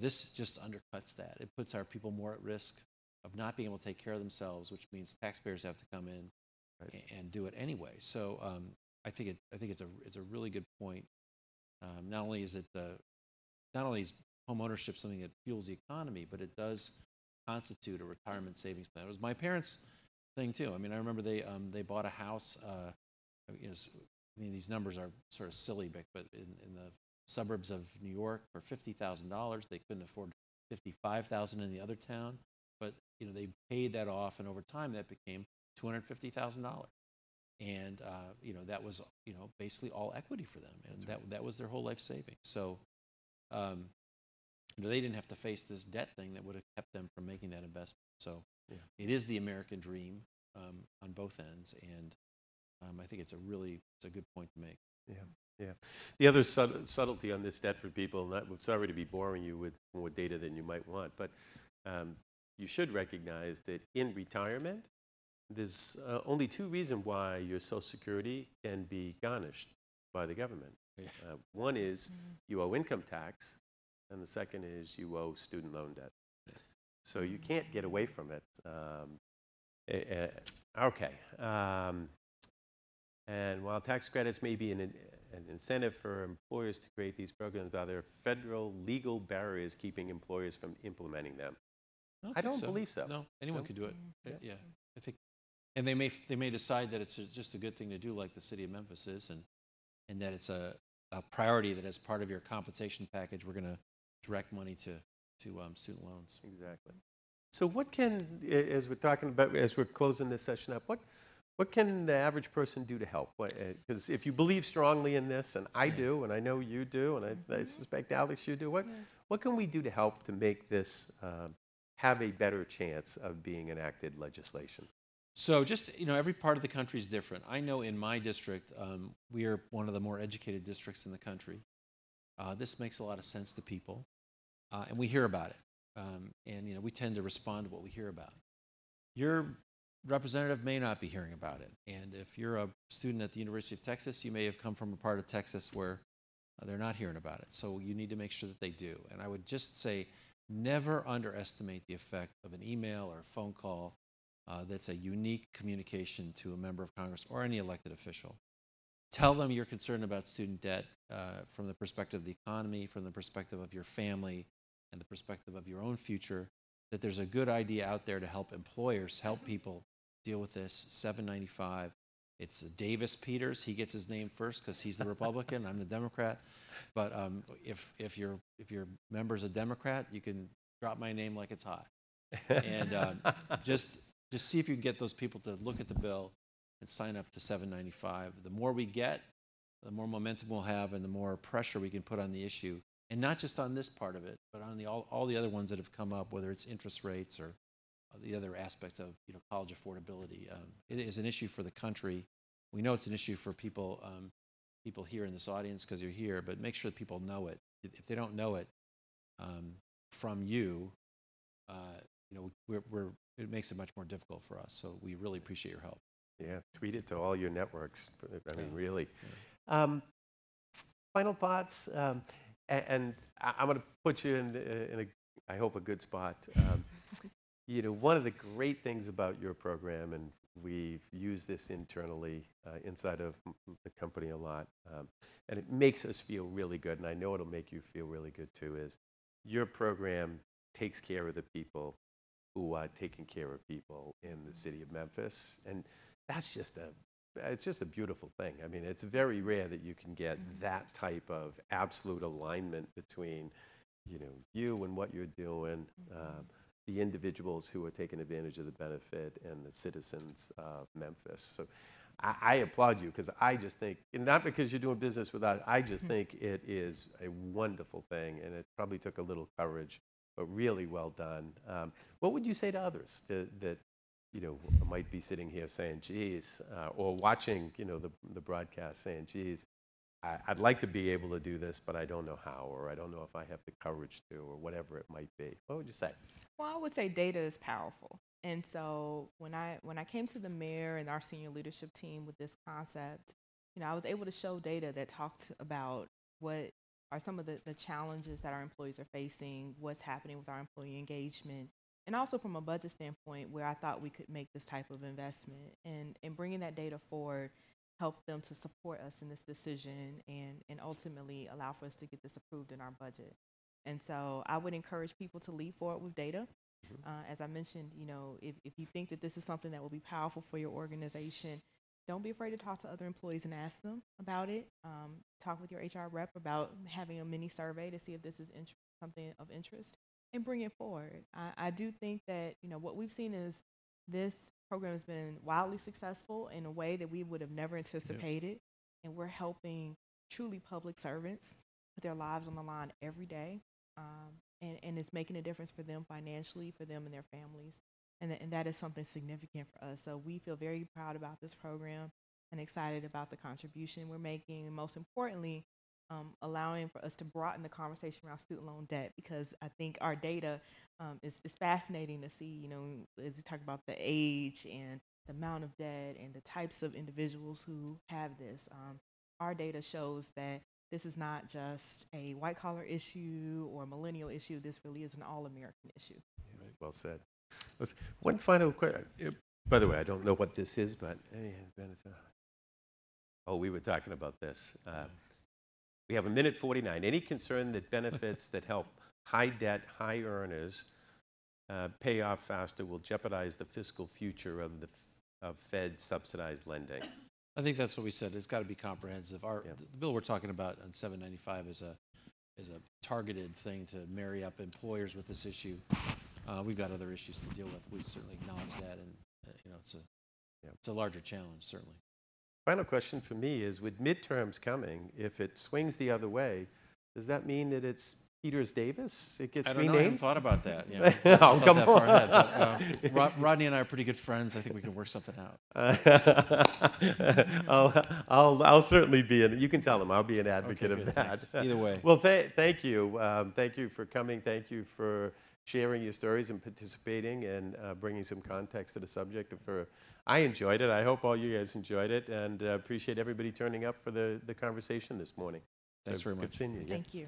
this just undercuts that. It puts our people more at risk of not being able to take care of themselves, which means taxpayers have to come in and do it anyway. So I think it's a really good point. Not only is home ownership something that fuels the economy, but it does constitute a retirement savings plan. It was my parents' thing too. I mean, I remember they bought a house. These numbers are sort of silly, but in the suburbs of New York for $50,000, they couldn't afford $55,000 in the other town, but they paid that off, and over time that became $250,000, and that was basically all equity for them, and that was their whole life savings. So they didn't have to face this debt thing that would have kept them from making that investment. So it is the American dream on both ends, and I think it's a good point to make. Yeah. The other subtlety on this debt for people, and sorry to be boring you with more data than you might want, but you should recognize that in retirement, there's only two reasons why your Social Security can be garnished by the government. One is you owe income tax, and the second is you owe student loan debt. So you can't get away from it. And while tax credits may be an incentive for employers to create these programs, there are federal legal barriers keeping employers from implementing them. I don't believe so. No, anyone could do it. Yeah, I think, and they may decide that it's just a good thing to do, like the city of Memphis is, and that it's a priority that as part of your compensation package, we're going to direct money to student loans. Exactly. So what can, as we're closing this session up, what can the average person do to help? Because if you believe strongly in this, and I do, and I know you do, and I suspect, Alex, you do, what can we do to help to make this have a better chance of being enacted legislation? So just, every part of the country is different. I know in my district, we are one of the more educated districts in the country. This makes a lot of sense to people, and we hear about it. And we tend to respond to what we hear about. Your representative may not be hearing about it. And if you're a student at the University of Texas, you may have come from a part of Texas where They're not hearing about it. So you need to make sure that they do. And I would just say, never underestimate the effect of an email or a phone call that's a unique communication to a member of Congress or any elected official. Tell them you're concerned about student debt from the perspective of the economy, from the perspective of your family, and the perspective of your own future, that there's a good idea out there to help employers, help people deal with this. $7.95. It's Davis Peters. He gets his name first because he's the Republican. I'm the Democrat. But if your member's a Democrat, you can drop my name like it's hot. And just see if you can get those people to look at the bill and sign up to $7.95. The more we get, the more momentum we'll have, and the more pressure we can put on the issue, and not just on this part of it, but on all the other ones that have come up, whether it's interest rates or the other aspects of college affordability. It is an issue for the country. We know it's an issue for people here in this audience because you're here, but make sure that people know it. If they don't know it from you, it makes it much more difficult for us. So we really appreciate your help. Yeah, tweet it to all your networks. I mean, really. Final thoughts, and I'm going to put you in a, I hope, a good spot. One of the great things about your program, and we've used this internally inside of the company a lot, and it makes us feel really good, and I know it'll make you feel really good too, is your program takes care of the people who are taking care of people in the city of Memphis, and that's just it's just a beautiful thing. I mean, it's very rare that you can get that type of absolute alignment between, you and what you're doing, the individuals who are taking advantage of the benefit, and the citizens of Memphis. So I applaud you, because I just think, and not because you're doing business with us, I just think it is a wonderful thing, and it probably took a little courage, but really well done. What would you say to others that might be sitting here saying, geez, or watching, the broadcast saying, geez, I'd like to be able to do this, but I don't know how, or I don't know if I have the courage to, or whatever it might be. What would you say? Well, I would say data is powerful. And so when I came to the mayor and our senior leadership team with this concept, I was able to show data that talked about what are some of the challenges that our employees are facing, what's happening with our employee engagement, and also from a budget standpoint where I thought we could make this type of investment. And bringing that data forward helped them to support us in this decision and ultimately allow for us to get this approved in our budget. And so I would encourage people to lead forward with data. As I mentioned, if you think that this is something that will be powerful for your organization, don't be afraid to talk to other employees and ask them about it. Talk with your HR rep about having a mini survey to see if this is something of interest, and bring it forward. I do think that, what we've seen is this program has been wildly successful in a way that we would have never anticipated. And we're helping truly public servants put their lives on the line every day. And it's making a difference for them financially, for them and their families. And that is something significant for us. So we feel very proud about this program and excited about the contribution we're making. And most importantly, allowing for us to broaden the conversation around student loan debt, because I think our data is fascinating to see, as you talk about the age and the amount of debt and the types of individuals who have this. Our data shows that this is not just a white-collar issue or a millennial issue. This really is an all-American issue. Right. Well said. One final question. By the way, I don't know what this is, but we were talking about this. We have a minute 49. Any concern that benefits that help high debt, high earners pay off faster will jeopardize the fiscal future of Fed subsidized lending? I think that's what we said. It's got to be comprehensive. The bill we're talking about on $7.95 is a targeted thing to marry up employers with this issue. We've got other issues to deal with. We certainly acknowledge that, and it's a larger challenge, certainly. Final question for me is, with midterms coming, if it swings the other way, does that mean that it's Peters Davis? It gets renamed? I haven't thought about that. Oh, come on. Far ahead, but, Rodney and I are pretty good friends. I think we can work something out. I'll certainly be you can tell him I'll be an advocate of that. Thanks. Either way. Well, thank you. Thank you for coming. Thank you for sharing your stories and participating and bringing some context to the subject. I enjoyed it. I hope all you guys enjoyed it, and appreciate everybody turning up for the conversation this morning. Thanks very Good much. seeing you. Yeah. Thank you.